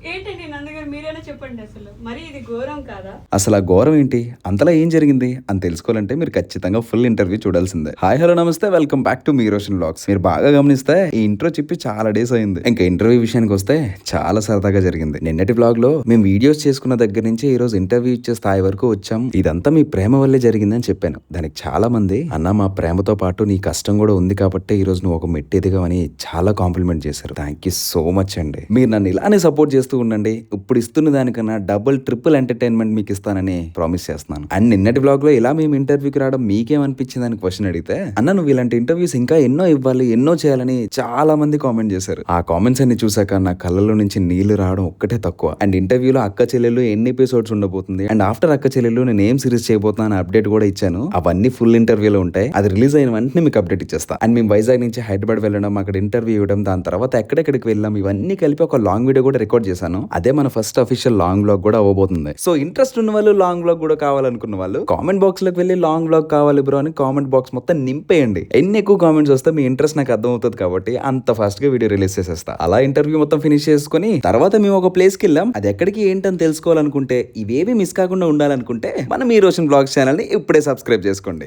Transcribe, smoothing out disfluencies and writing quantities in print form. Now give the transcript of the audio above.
ఏంటండి నందగారు మీరైనా చెప్పండి అసలు. మరి ఇది ఘోరం కాదా? అసలు ఆ ఘోరం ఏంటి? అంతలా ఏం జరిగింది అని తెలుసుకోవాలంటే మీరు ఖచ్చితంగా ఫుల్ ఇంటర్వ్యూ చూడాల్సిందే. హాయ్ హలో నమస్తే welcome back to me Roshan vlogs. మీరు బాగా గమనిస్తే ఈ ఇంట్రో చెప్పి చాలా డేస్ అయింది. ఇంకా ఇంటర్వ్యూ విషయానికి వస్తే చాలా సరదాగా జరిగింది. నిన్నటి వ్లాగ్ లో మేము వీడియోస్ చేసుకున్న దగ్గర నుంచి ఈ రోజు ఇంటర్వ్యూ ఇచ్చే స్థాయి వరకు వచ్చాం. ఇదంతా మీ ప్రేమ వల్లే జరిగిందని చెప్పాను. దానికి చాలా మంది అన్న మా ప్రేమతో పాటు నీ కష్టం కూడా ఉంది కాబట్టి ఈ రోజు నువ్వు ఒక మెట్టెదిగావని చాలా కాంప్లిమెంట్ చేశారు. థ్యాంక్ యూ సో మచ్ అండి. మీరు నన్ను ఇలానే సపోర్ట్ చేస్తూ ఉండండి. ఇప్పుడు ఇస్తున్న దానికన్నా డబుల్ ట్రిపుల్ ఎంటర్టైన్మెంట్ మీకు ఇస్తానని ప్రామిస్ చేస్తున్నాను. అండ్ నిన్నటి బ్లాగ్ లో ఇలా మేము ఇంటర్వ్యూకి రావడం మీకేమనిపించింది అని క్వశ్చన్ అడిగితే అన్న నువ్వు ఇలాంటి ఇంటర్వ్యూస్ ఇంకా ఎన్నో ఇవ్వాలి ఎన్నో చేయాలని చాలా మంది కామెంట్ చేశారు. ఆ కామెంట్స్ అన్ని చూసాక నా కళ్ళలో నుంచి నీళ్లు రావడం ఒక్కటే తక్కువ. అండ్ ఇంటర్వ్యూలో అక్క చెల్లెలు ఎన్ని ఎపిసోడ్స్ ఉండబోతుంది అండ్ ఆఫ్టర్ అక్క చెల్లెలు నేను ఏం సిరీస్ చేయబోతున్నా అప్డేట్ కూడా ఇచ్చాను. అవన్నీ ఫుల్ ఇంటర్వ్యూలో ఉంటాయి. అది రిలీజ్ అయిన వెంటనే మీకు అప్డేట్ ఇచ్చేస్తా. అండ్ మేము వైజాగ్ నుంచి హైదరాబాద్ వెళ్ళడం అక్కడ ఇంటర్వ్యూ ఇవ్వడం దాని తర్వాత ఎక్కడెక్కడికి వెళ్ళాం ఇవన్నీ కలిపి ఒక లాంగ్ వీడియో కూడా రికార్డ్ చేశాను. అదే మన ఫస్ట్ అఫీషియల్ లాంగ్ బ్లాగ్ కూడా అవబోతుంది. సో ఇంట్రెస్ట్ ఉన్న వాళ్ళు లాంగ్ బ్లాగ్ కూడా కావాలనుకున్న వాళ్ళు కామెంట్ బాక్స్ లోకి వెళ్ళి లాంగ్ బ్లాగ్ కావాలి బ్రో అని కామెంట్ బాక్స్ మొత్తం నింపేయండి. ఎన్ని ఎక్కువ కామెంట్స్ వస్తే మీ ఇంట్రెస్ట్ నాకు అర్థం అవుతుంది కాబట్టి అంత ఫాస్ట్ గా వీడియో రిలీజ్ చేసేస్తా. అలా ఇంటర్వ్యూ మొత్తం ఫినిష్ చేసుకుని తర్వాత మేము ఒక ప్లేస్ కి వెళ్ళాం. అది ఎక్కడికి ఏంటని తెలుసుకోవాలనుకుంటే ఇవేవి మిస్ కాకుండా ఉండాలనుకుంటే మన మీ రోషన్ బ్లాగ్స్ ఛానల్ ని ఇప్పుడే సబ్స్క్రైబ్ చేసుకోండి.